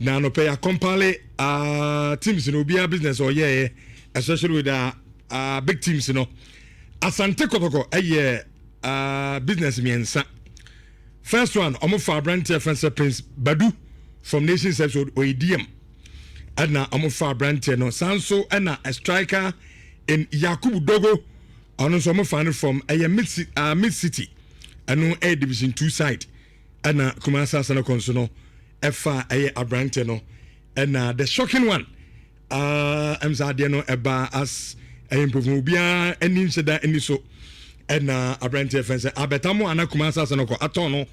na no pay a compile teams no be a business or yeah, especially with big teams, you know. Asante Kotoko business miensa. First one, Omofa brand reference Prince Badu from Nations episode OEDM. And now Omofa brand no Sanso and a striker in Yakubu Dogo. And also Omofa from a mid city. And no A Division 2 side. And now Kumasa Sana Consono F a brand no. And the shocking one. I'm Zadiano Eba as a improvement bia any incident any so. And a brand reference Abetamo and Kumasa Sanoko Atono.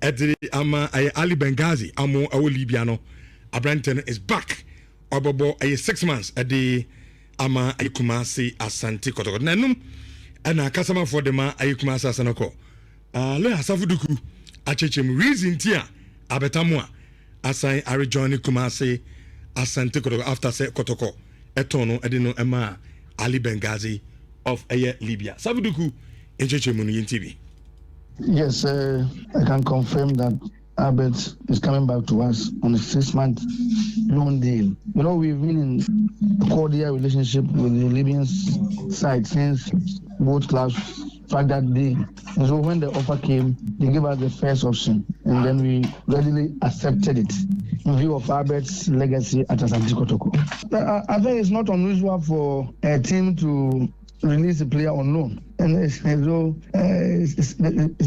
Edri ama Ali Benghazi Amoah Libiano Abranten is back obobo 6 months ade ama Kumasi Asante Kotoko nanum ana customer for the ma Kumasi Asanoko le asafuduku achechem reason tia abetamo asan are join Kumasi Asante Kotoko after say Kotoko etono edino ema Ali Benghazi of Libya safuduku enchechem no TV. Yes, I can confirm that Albert is coming back to us on a 6-month loan deal. You know, we've been in a cordial relationship with the Libyan side since both clubs struck that deal. And so when the offer came, they gave us the first option, and then we readily accepted it in view of Albert's legacy at Asante Kotoko. I think it's not unusual for a team to release a player on loan, and it's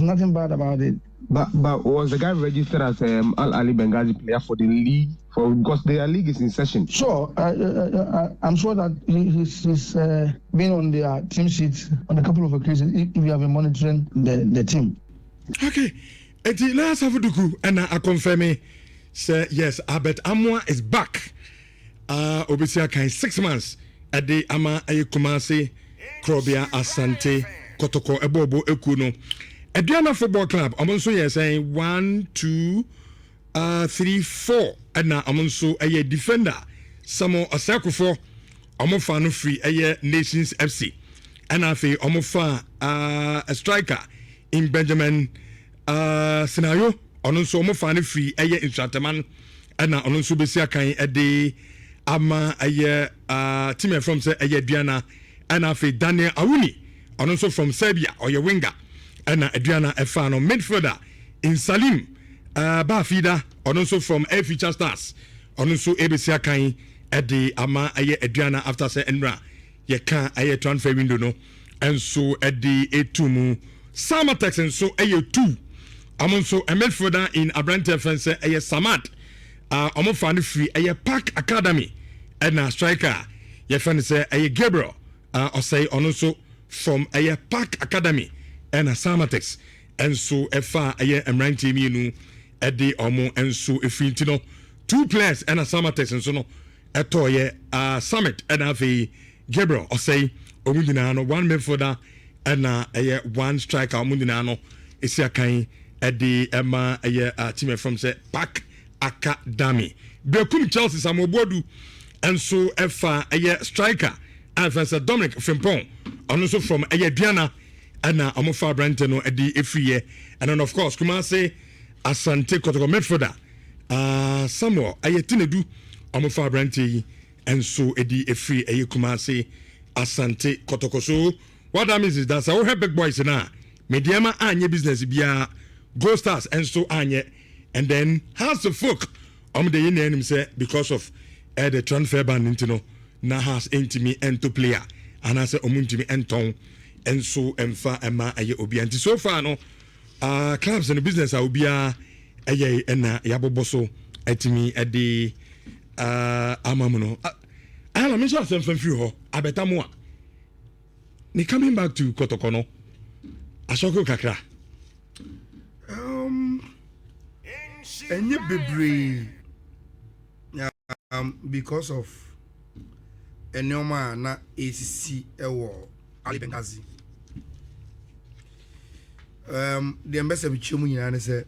nothing bad about it. But was the guy registered as Al Ali Benghazi player for the league? Because their league is in session. Sure, I'm sure that he's been on their team sheet on a couple of occasions. If you have been monitoring the team. Okay, let's have a look, and I confirm say yes. Albert Amoah is back. Obviously, 6 months at the Ama Kumasi. Krobia Asante Kotoko Ebobo Ekuno. Aduana Football Club, I'm also saying 1, 2, 3, 4. And now I'm also a defender. Samo Asakufo, Omofa no free a Nations FC. And I feel Omofa a striker in Benjamin scenario. Also Omofa no free a instructorman. And now also Besia Kain a day Ama a team from say a Diana. And I feel Daniel Awuni, and also from Serbia or your winger, and Adriana Efano midfielder in Salim Bafida, and also from A Future Stars, and also ABC Akai at the Ama Adriana after say Enra, ye can't a transfer window no, and so at the Etumu Samatex and so A2. I'm also a midfielder in Abrante Fence a Samad, I'm found free a Park Academy, and a striker, ye fan say a Gabriel. Or say also from a Park Academy and a Samatex, and so a far a Emran team you at the Omo and so if you know 2 players and a Samatex and so no a toy summit and have a Gabriel or say Omundinano 1 midfielder and a 1 striker Omundinano is a kind at the Emma a team from say Park Academy. Bekum Chelsea Samobodu and so a far a striker. And Dominic Frimpong, and also from Diana, and Omofa Brantano at the every year, and then of course, Kumase Asante Kotoko midfielder, Samuel Ayetinedu, Omofa Branti, and so Eddie every a Kumase Asante Kotoko. So what that means is that I will have big boys now. Mediama Anye business be Go Stars and so Anye, and then House of Folk, the name say because of the transfer ban into na has intimi ento player and I say omuntimi enton and so emfa ema aye obi anti so far no clubs and business will be aye na yaboboso etimi ade amamuno ala me so sem free ho abetamo ni coming back to Kotoko no asoko kakra enye bebre because of Enyoma na ACC ewo Ali Benghazi. The ambassador bichemu nyina ne se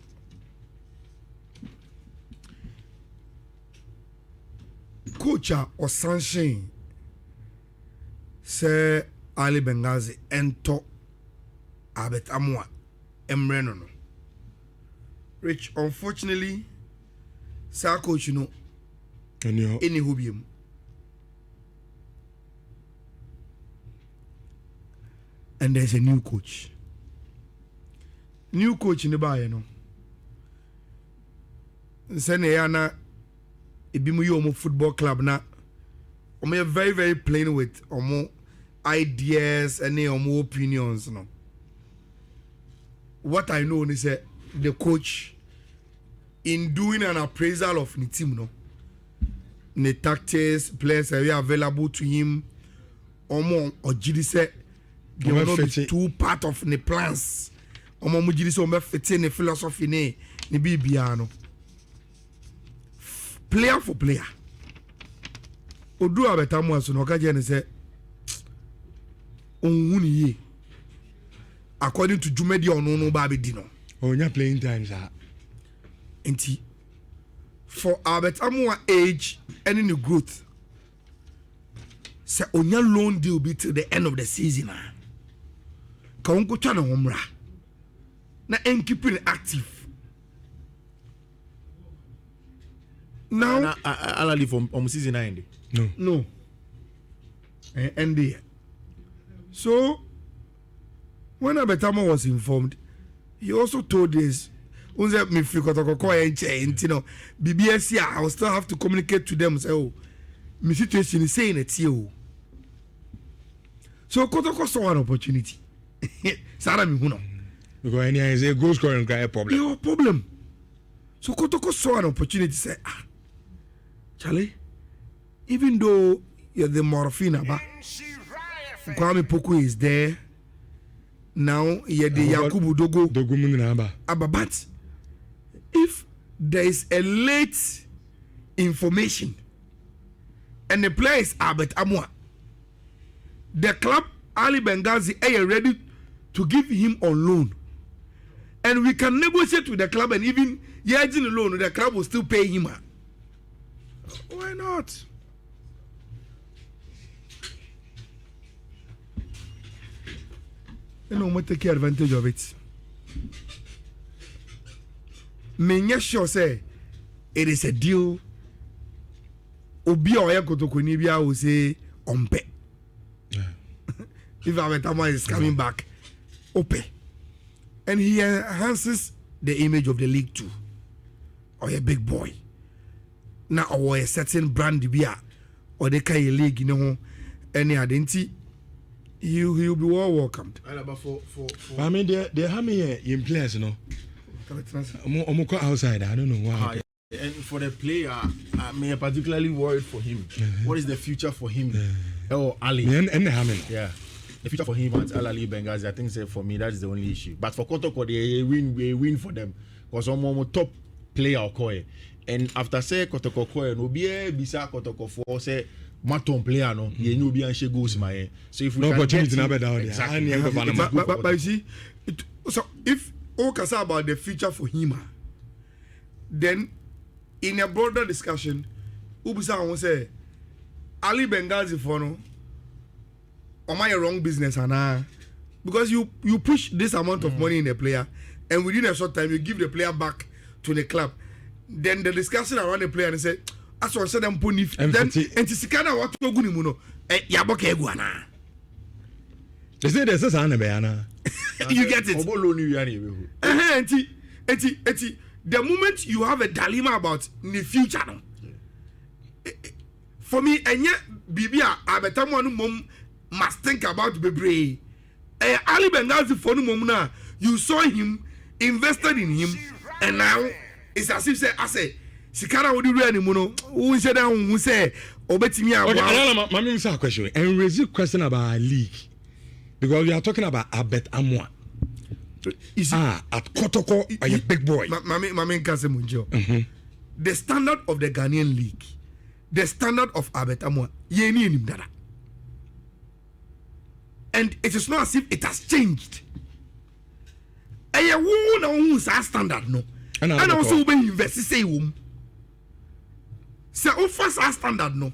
coach or sanction say Ali Benghazi ento Albert Amoah emre no. Rich, unfortunately, sa coach you know Any hobium. And there's a new coach. New coach in the bar, you know. Senayana, Ibimu Football Club na. We are very, very plain with more ideas and more opinions. No. What I know is that the coach, in doing an appraisal of the team, no, the tactics, players are available to him, or more, or GD they will not be too part of the plans. Or more, GD so fitting the philosophy, ne bibiano. Player for player. Odu abetamu aso no kaje ne se onhuni ye according to Jumedi ono no ba be di no onya playing times enti for abetamu age and in the growth se onya loan deal be till the end of the season ka onko twa na homra na keeping active now alali from season 9. No. And there. So, when Abetamo was informed, he also told this. Me free Kotoko and you know, BBS I will still have to communicate to them. Say, oh, my situation is saying it's you. So Kotoko saw an opportunity. Sarah Mihuno. Because any is a goal scoring guy problem. No problem. So Kotoko saw an opportunity. Say, Charlie. Even though you're the morphine, Atta Poku is there. Now you're the Yakubu Dogo. But if there is a late information and the player is Amoah, the club Ali Benghazi are ready to give him on loan. And we can negotiate with the club and even the loan, the club will still pay him. Why not? You know, we take advantage of it. Me sure say it is a deal. Obi oya Kotoko ni bia will say ompe. If Amoah is coming back, ope, and he enhances the image of the league too. Or a big boy. Now or a certain brand bia or the kind of league, you know, any identity. He'll be well welcomed. I mean, they're having in players, you know. I'm outside. I don't know why. And for the player, I'm particularly worried for him. What is the future for him? Oh, Ali. And yeah. The future for him at Ali Benghazi, I think for me that is the only issue. But for Kotoko, they win for them because I'm more top player Okoye. And after say Kotoko Okoye, no be bisa Kotoko for say maton player no, you know be and goes my. So if we no can opportunity get down exactly. But you see, so if Okasa about the future for him, then in a broader discussion, Ubisa won't say Ali Benghazi for no. Am I a wrong business, Anna? Because you push this amount of money in a player, and within a short time you give the player back to the club. Then the discussion around the player and say, "As I said, I'm putting then and Tisikana what to go nimuno yaboke eguana." They say there's a son Anna. You get it. The moment you have a dilemma about the future, for me, and yet Bibia, Abetamu mom must think about Bebre. Ali Benghazi for Mumna, you saw him, invested in him, and now it's as if I say, Sikara would do any mono. Who said that? Who say, Obetimia? Okay, my question and raise a question about a league because we are talking about Atta Amoah. At Kotoko, are you big boy? Mami Kasemunjo. The standard of the Ghanaian league, the standard of Atta Amoah, Yeni Nimdara. And it is not as if it has changed. And a woman who's a standard, no. And also when you invest, say, say, offers a standard, no.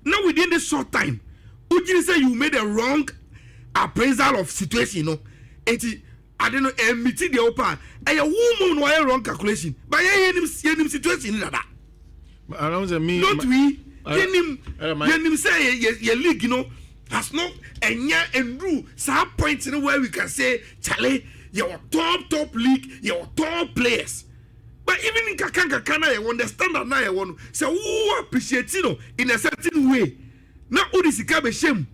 Now within this short time, would you say you made a wrong appraisal of situation, no? I don't know, meeting the open. And a woman who a wrong calculation. But any situation in that. Not we. Yenim say your league, you know, has not and rule some points in where we can say, Charlie, your top league, your top players. But even in Kakana, you understand that now you want so who appreciate you in a certain way. Now Udisika shame.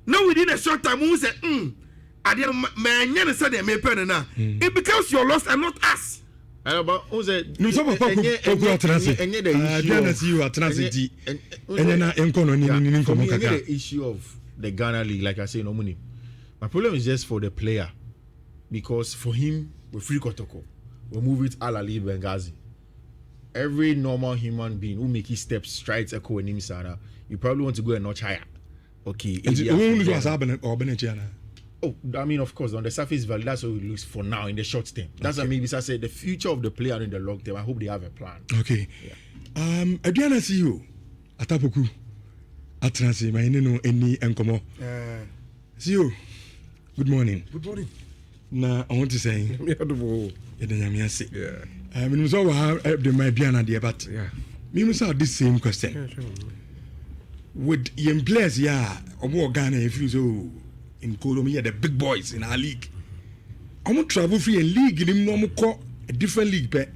Now within a short time, who say, I didn't man said they may pen now. It becomes your loss and not us. But who's it? No, some of you the issue of the Ghana League, like I say, no money. My problem is just for the player, because for him, we free Kotoko, we move it Alali Benghazi. Every normal human being who make his steps, strides, echo, and himself, you probably want to go a notch higher. Okay. Oh, I mean, of course, on the surface value, that's what it looks for now in the short term. That's what maybe I say the future of the player in the long term. I hope they have a plan. Okay. Again, I see you. Atta Poku. Atransi, my name any enkomo. See you. Good morning. Good morning. Na, I want to say. Yeah. I mean, so the my piano there, but Yeah. Me saw this same question. Yeah, sure. With young players, or Ghana, if you so. In Colombia, the big boys in our league. I'm going to travel free a league in him, no more a different league, but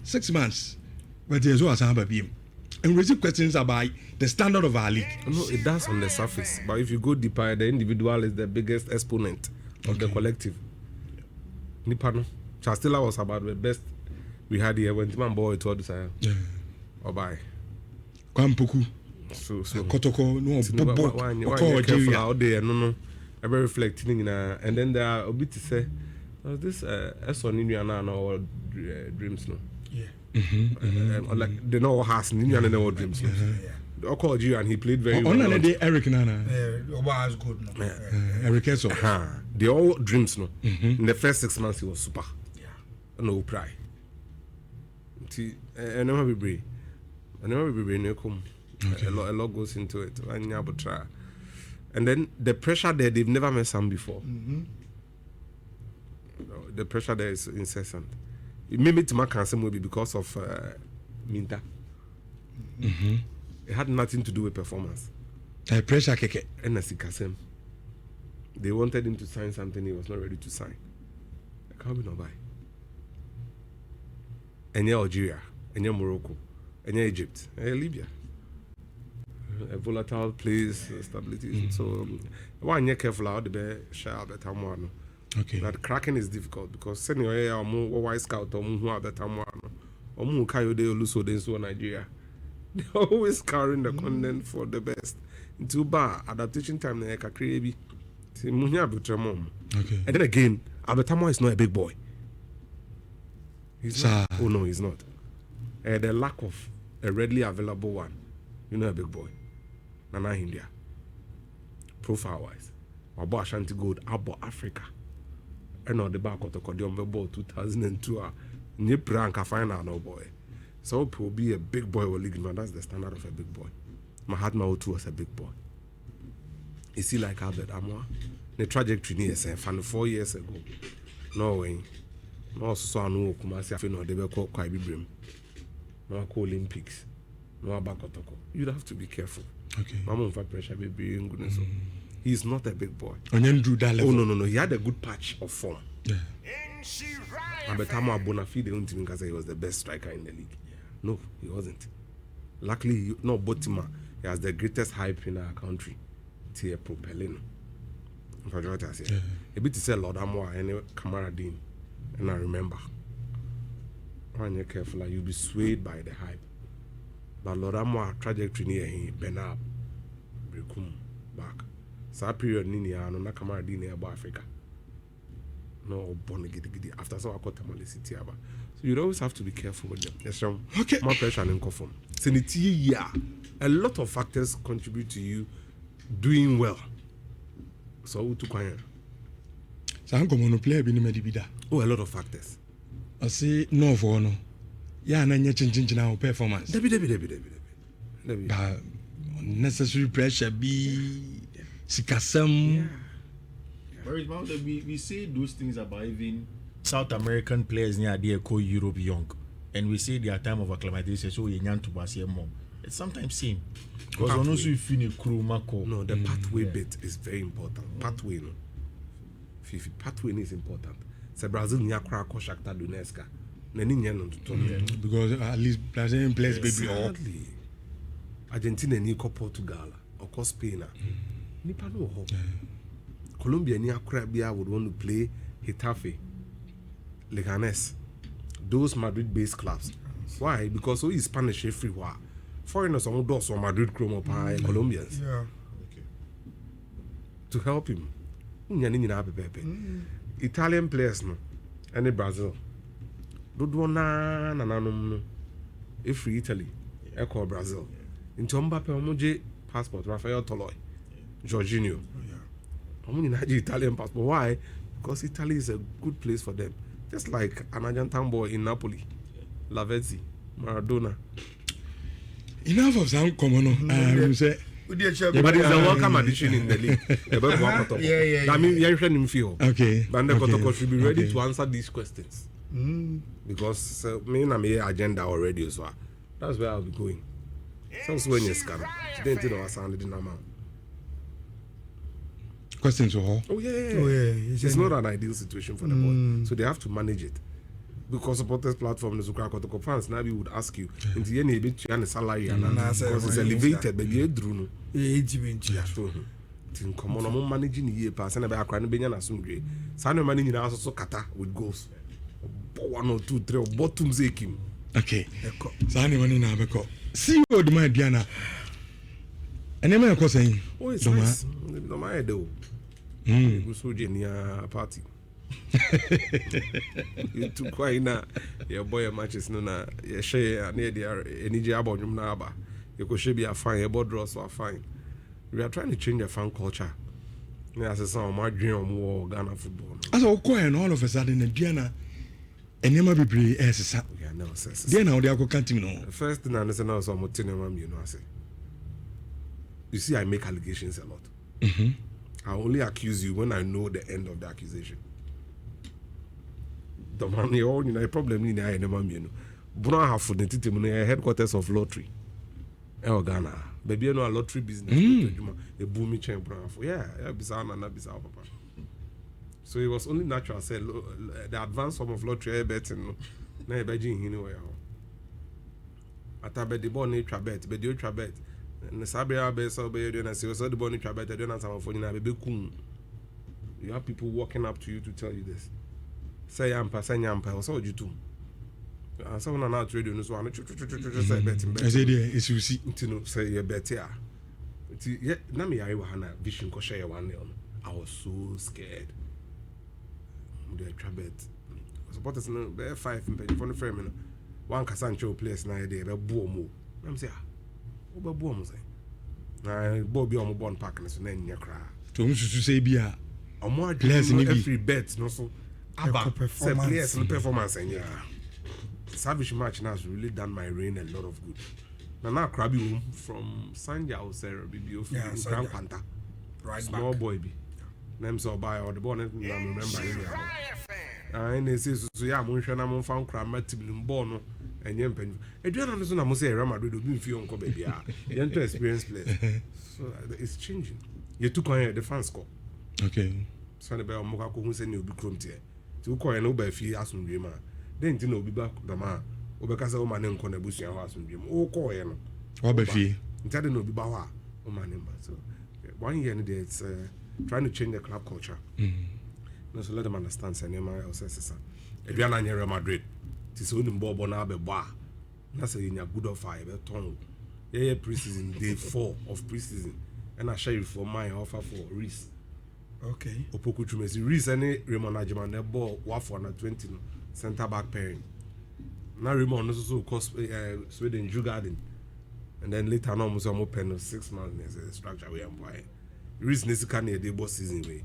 6 months. But there's always a him. And receive questions about the standard of our league. No, it does on the surface, but if you go deeper, the individual is the biggest exponent of the collective. Nipano, Chastela was about the best we had here when Timan Boy told us. Or by Kwampuku, so Kotoko, no, Bobo, careful out there, no. I very reflecting and then there are a bit to say, this S1 in Nhyira or dreams no. Yeah. Like they know has Nhyira and what dreams. I called you and he played very well. On the Eric Nana. Was good. No. Eric Esso. They all dreams no. In the first 6 months he was super. Yeah. No pride. See, I never be brave. No come. A lot goes into it. I never try. And then the pressure there, they've never met some before. The pressure there is incessant. Maybe Tima Kansen will be because of Minta. It had nothing to do with performance. Pressure keke. And Kasem. They wanted him to sign something he was not ready to sign. I can't be no buy. And Algeria, and Morocco, and Egypt, and Libya. A volatile place, stability. So, one year careful out the bear share better one. Okay. But cracking is difficult because senior or more wise scout or more better one or more Kayo de Luso de so Nigeria. They're always carrying the content for the best. Into bar adaptation time like a crazy. See Munya Butremom. Okay. And then again, Abatamo is not a big boy. He's not. Oh no, he's not. The lack of a readily available one. You know a big boy. Nana India. Profile wise. Abo Ashanti Gold, Abo Africa. And on the back of the Kotoko ball 2002. Nye prank final no boy. So will be a big boy or league man. That's the standard of a big boy. Mahatma Otu was a big boy. Is he like Albert Amoah? The trajectory near 4 years ago. No way. No so no Kumasi Afino they were called Kwaibibrim. No Olympics. No about Kotoko. You'd have to be careful. Okay. Mama for pressure baby in goodness. He's not a big boy. Drew that level. Oh no. He had a good patch of form. Yeah. But Amoah Bonafide don't think he was the best striker in the league. Yeah. No, he wasn't. Luckily, Botima, he has the greatest hype in our country. Tia propelling. A bit to say Lord Amoah and Kamara Dean. And I remember. When you're careful, you'll be swayed by the hype. But Lord Amoah trajectory near him, bend up, come back. So period Ninia no Kamara Dean about Africa. No born giddy after so I got Tamale City. So you always have to be careful with them. There's some more pressure and conform. So a lot of factors contribute to you doing well. So to quiet. So I'm going to play a bit. Oh, a lot of factors. I say no for no. Yeah, and then change now performance. Necessary pressure be sikasem. We say those things about even South American players near the Europe young. and we say their time of acclimatization, so you need to pass here more. It's sometimes same. Because on also you feel a crew mako. No, the pathway bit is very important. Pathway, no. Fifi, pathway is important. So Brazil niya kura ko Shakhtar Donetsk. Nani niya no to. Because at least Brazilian players baby all. Argentina ni ko Portugal or ko Spain. Nipa no ho. Colombia niya kura bia would want to play Getafe, Leganes, those Madrid-based clubs. Why? Because we Spanish everywhere. Foreigners on doors or Madrid Chrome Colombians. Yeah. Okay. To help him. Italian players no. And Brazil. Do na no. If free Italy. Echo Brazil. Into Mbappe omoje passport Rafael Toloi. Jorginho. Italian passport. Why? Because Italy is a good place for them. Just like an Argentine boy in Napoli. Lavezzi. Maradona. Enough of some common. Say, But it's a welcome addition in the league. Yeah. I mean, you shouldn't feel. okay. But the Kotoko should be ready Okay. to answer these questions. Because me and my agenda already, so that's where I'll be going. Sounds when you're scam. Then you know I sounded in amount. Questions for her. Oh yeah. It's Not an ideal situation for the boy, so they have to manage it. Because supporters platform the Kotoko fans now would ask you into any bit and salary because it's elevated, but you drew. Come on, I'm managing the year pass and about crying Benyan as soon. San managing also kata with goals. 1 or 2, 3 bottom zekim. Okay. So anyone now because see what my Diana. And then I was saying, Oh, it's nice. No my though. We so genia party. You too quite na your boy matches no na you share near the energy about you na aba. You could be a fine, your board draws are fine. We are trying to change the fan culture. As a son, my dream more Ghana football. as I go and all of a sudden Diana and never be brave as a Yeah, no, sense. Diana they are go can't no. First thing I understand now is I'm telling you know I say. You see, I make allegations a lot. I only accuse you when I know the end of the accusation. The man, you know, a problem in the eye, you know. But have for the headquarters of lottery. Ghana. Baby, you know, a lottery business. A booming chain. Yeah, papa. So it was only natural. I said, the advanced form of lottery, betting. No, Beijing, anyway. At the born nature bet, but the ultra bet. And the Sabria base of Bayon and so the bonnet trap better than some for you. You have people walking up to you to tell you this. Say Yampa, say Yampa, so you too. Someone not radio news one say betting. I said it's you see to say you're better. Yet, Nami Iwana vision ko share 1 nil. I was so scared. The trap bet. Supporters no bear 5 in for the frame. One Casancho place na day, a boom. I'm saying. Boom say. Na Bobby on born park na so na nya kra. to say bia Amoah players no ni bi. every bet no so aba say players no performance and yeah. Savage match now has really done my reign a lot of good. Now Krabi home from Sanja or Sarah Bibi of Grand Panther. Right Small back. boy be. Name so by or the bonnet I remember him. And they say so yeah, Munshana Mon found Kramatiblim Bono and Yempen. I don't understand. I must say, Real Madrid will be few on baby. You to experience players. So it's changing. You took on the fans score. Okay. So the bell Mokako who send you be crumbed here. To call an over fee as on dreamer. Then you know be back the man. Obekasa woman and contribution house on dream. Oh, call you. What be fee? Instead no be bawa. Oh man number. So 1 year in there it's trying to change the club culture. No, so let them understand say Neymar says if you are not Real Madrid. It's only Bobo now be bar. That's a good of fire, but tongue. Yeah, preseason, day 4 of preseason. And I share you for my offer for Reese. Okay. Opoku Chumesi. Reese any Raymond Ajiman, that ball, for 20 center back pairing. Now Raymond also cost Sweden Jugarden. And then later on, almost open 6 months as a structure we employ. Reese Nisikan near the boss season way.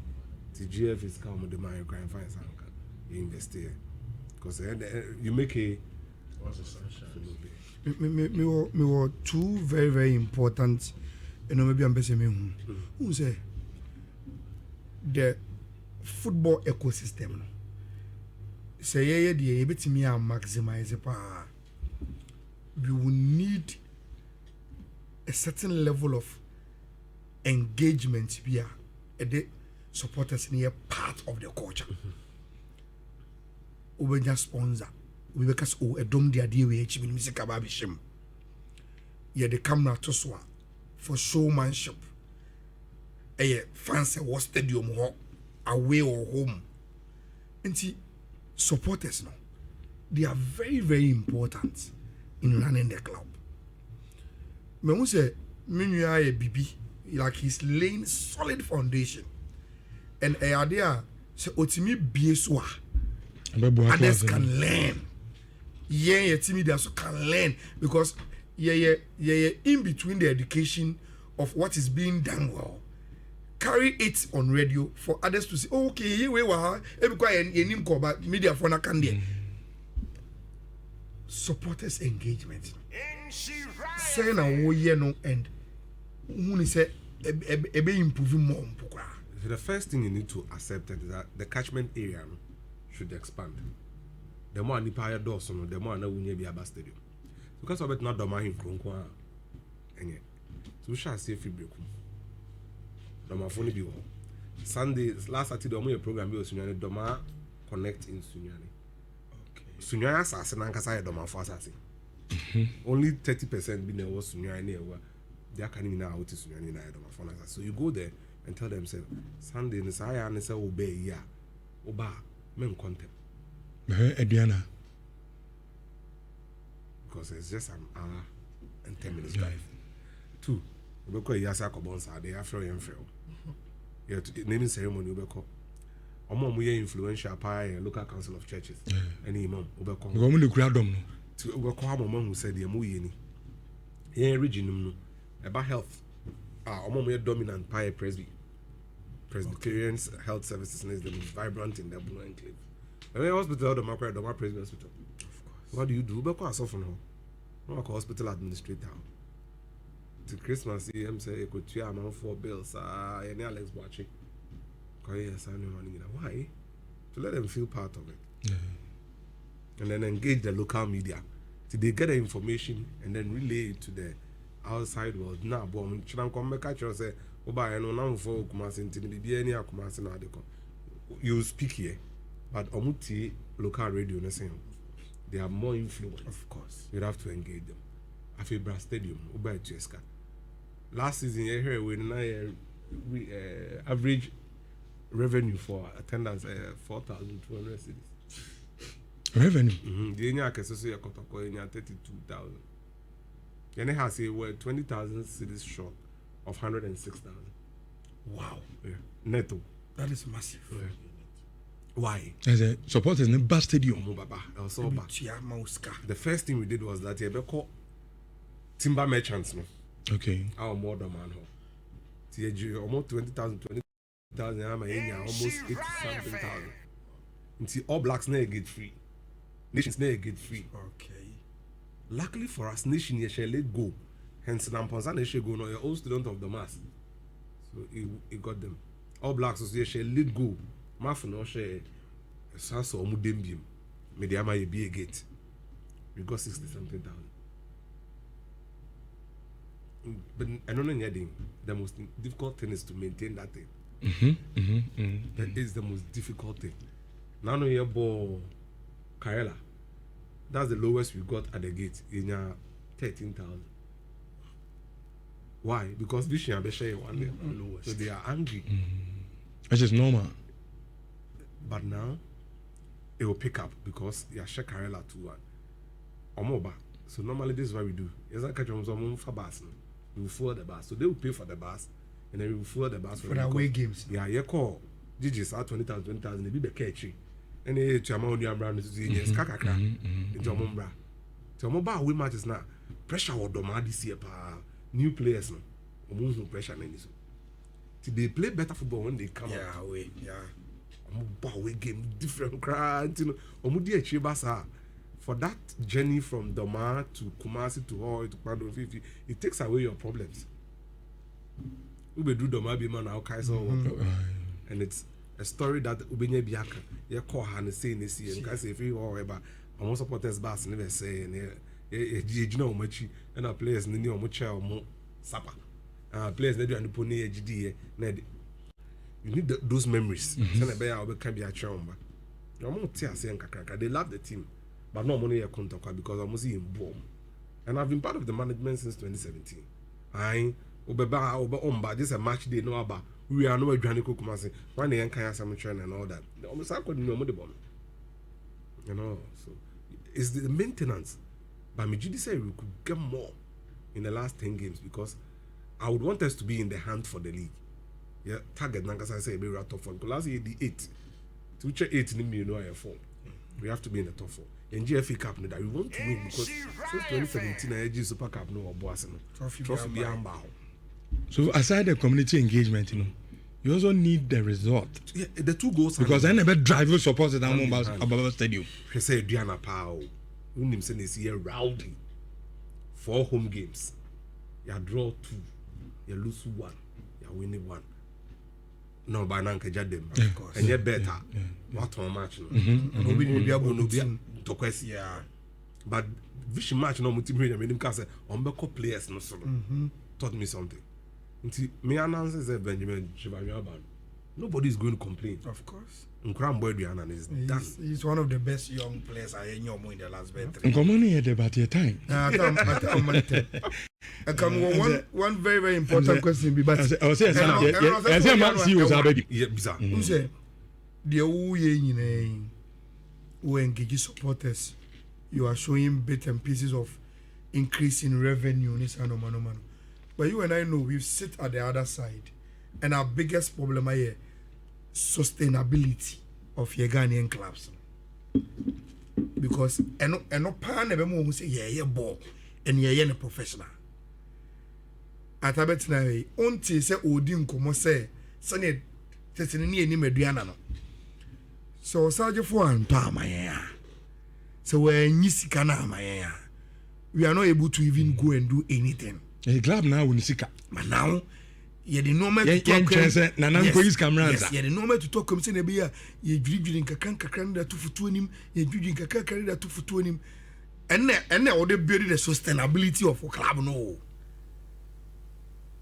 The GF is come with the Mario Crime Finance. You invest here. Because you make a Me were 2 very, very important. You know, maybe I'm basing me. Who say the football ecosystem? Say, yeah, the ability me maximize it. we will need a certain level of engagement via the supporters near part of the culture. We just sponsor. We because a dom the idea we achieve music about shim. Yeah, the camera to swan for showmanship. Fancy what stadium or away or home. And see, supporters now, they are very, very important in running the club. Me who say me a BB, like he's laying solid foundation. And a idea say otimi bieswa. Others can learn. Yeah, Timmy they also can learn because yeah, in between the education of what is being done well, carry it on radio for others to say, oh, okay, here we are. Every media for Nakandi. Supporters engagement. Say na wo ye no end. Who say ebe improving more. So the first thing you need to accept is that the catchment area should expand. The more nipa ya doors no, the more na wunye bi aba stadium. Because of it not doma hin kronkon a enye. So we shall see if we break. Doma phone bi wo. Sunday last Saturday omo program bi o Sunyani Doma connect in Sunyani. Okay. Sunyani asase na nkasa ya Doma for asase. Only 30% be na was Sunyani ewa. They are coming now out to Sunyani na Doma for asase. So you go there and tell them say Sunday ni saya ni say obey ya. Oba men content. Ediana. Because it's just an hour and 10 minutes drive. 2. Ubeko yasa ko bonsa dey afro yen freo. Yeah, naming ceremony ubeko. Omo mu ye influential pa local council of churches. Any imam ubeko. Go mu le kura dom no. To ubeko amom who said ye mu ye ni. Ye region no about health. Omo mu ye dominant pa Presbyterian health services is the most vibrant in the Blue Enclave. Hospital the Macquarie President Hospital. What do you do? Ubeko aso no. No hospital administrator. To Christmas, he say could you amount for bills? Any Alex watching. Why? To let them feel part of it. Yeah. And then engage the local media. So they get the information and then relay it to the outside world. Now, bomb Chilam come back at you say, Oba, I know now for Kumasi in be any Kumasi na deko. You speak here, but Omuti local radio they have more influence. Of course. You have to engage them. Afibra Stadium, Oba Cheska. Last season, I heard we average revenue for attendance 4,200 cedis. Revenue? The Enya Kesoso Kotoko Enya 32,000. Then has a 20,000 cedis short of 106,000. Wow. Yeah. Netto. That is massive. Yeah. Why? As a supporters in the stadium. The first thing we did was that we call timber merchants. No? Okay. Our modern man. Almost 20,000, almost 80,000. Until all blacks never get free. Nations never get free. Okay. Luckily for us, nation shall let go. Hence, Namponsan shall go. No, you're all student of the mass. So he got them. All blacks shall let go. Mafuno share Sanso Mudembium. Mediama be a gate. We got 60-something thousand. But I don't know anything. The most difficult thing is to maintain that thing. That is the most difficult thing. Now no your boy Kaela. That's the lowest we got at the gate in 13,000. Why? Because this year they share one day lowest. So they are angry. Which is normal. But now it will pick up because you share Kaela 2-1. Omoba. So normally this is what we do. Yes, I catch them for bus. We will fuel the bus. So they will pay for the bus and then we will fuel the bus for the away games. Yeah, you call GGs at 20,000, they be the catchy. And they to amount your brand is yes, kakaka. Into Mombra. So mobile away matches now. Pressure or doma this year, new players no pressure any so. They play better football when they come out. Away, yeah. Away game different crowd, you know. For that journey from Doma to Kumasi to Hoi to Pando 50, it takes away your problems. We do Doma be man now Kaiser and it's a story that Ubenye Biaka, you call Han say this year, and Kasi if you or ever, almost supporters bass never say, and you know much and our players in the new chair or supper. Players they do and put near GD. You need those memories. Send a bear can be a chamba. No more tears and kakaka. They love the team, but no money a Kotoko because I'm in boom. And I've been part of the management since 2017. I Obeba just a match day no about we are no Granico Kumasi. One day and Kaya Samuchan and all that. Almost I couldn't know the bomb. You know, so it's the maintenance. But Mijidi said we could get more in the last 10 games because I would want us to be in the hunt for the league. Yeah, target Nankasa say we are top 4. Because last year the 8. To check 8 in the 4. We have to be in the top 4. In GFA Cup that we want to win because since 2017 I Super Cup no boss trophy be ambao. So aside the community engagement, you also need the result. Yeah, the 2 goals because I never drive support at Amoah Stadium. He said Diana Pao. Unim say this year rowdy. 4 home games. You draw 2, you lose 1, you win 1. No, by now can judge them, and yet better. What on match? To question, yeah. But vision match no multimedia. Made him cast on backup players no so. Taught me something. Until me announces Benjamin Chibayaban. Nobody is going to complain. Of course. Nkram boy Diana is done. He's one of the best young players I know in the last birthday. Nkomoni had about your time. I come one very very important question be but I say man see was baby. Yeah, bizarre. Who say the who ye who engage supporters, you are showing bits and pieces of increase in revenue. But you and I know we've sit at the other side, and our biggest problem here sustainability of your Ghanaian clubs. Because no pan ever who say yeah ball and yeah professional. At a better way, until say Odin como say Sunny Tessini and Mediana. So Sergeant for and Pamaya. So when you see Canamaya, we are not able to even go and do anything. A club now in Sika. But now you the normal to talk. Yes, you the normal to talk. Come say Nebia, you drinking Kakanka 2 for 2 you drinking Kakaka 2 for 2 and then all the build the sustainability of a club no.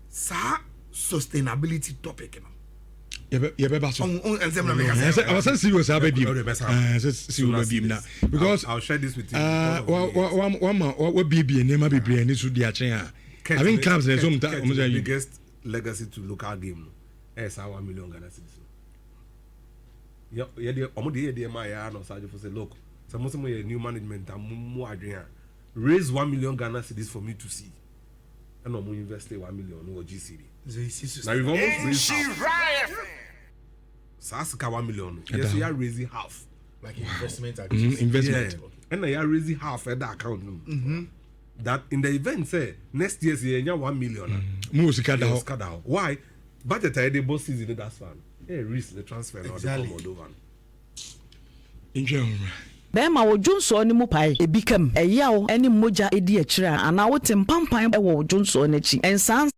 Sa sustainability topic because I'll share this with you. What BB and Nema BB and this would be a chair. Having clubs the biggest legacy to local game. Yes, our $1 million Ghana cedis. Yeah, the my no Sergeant for say, look, some of my new management and more Adrian raise 1 million Ghana cedis for me to see. And I'm invest 1 million or GCD. Now we've almost raised half. Saska 1 million. Yes, we are raising half. Like investment. Investment. Yeah. And I are raising half at that account. That in the event say next year's year 1 million. Why? Budget the boss season that's fine. Hey, risk the transfer or the Moldova. Enjoy. Bema wo Johnson ni mu pai ebikam eyawo eni moja edi akira ana wo tempampan e wo Johnson n'achi ensan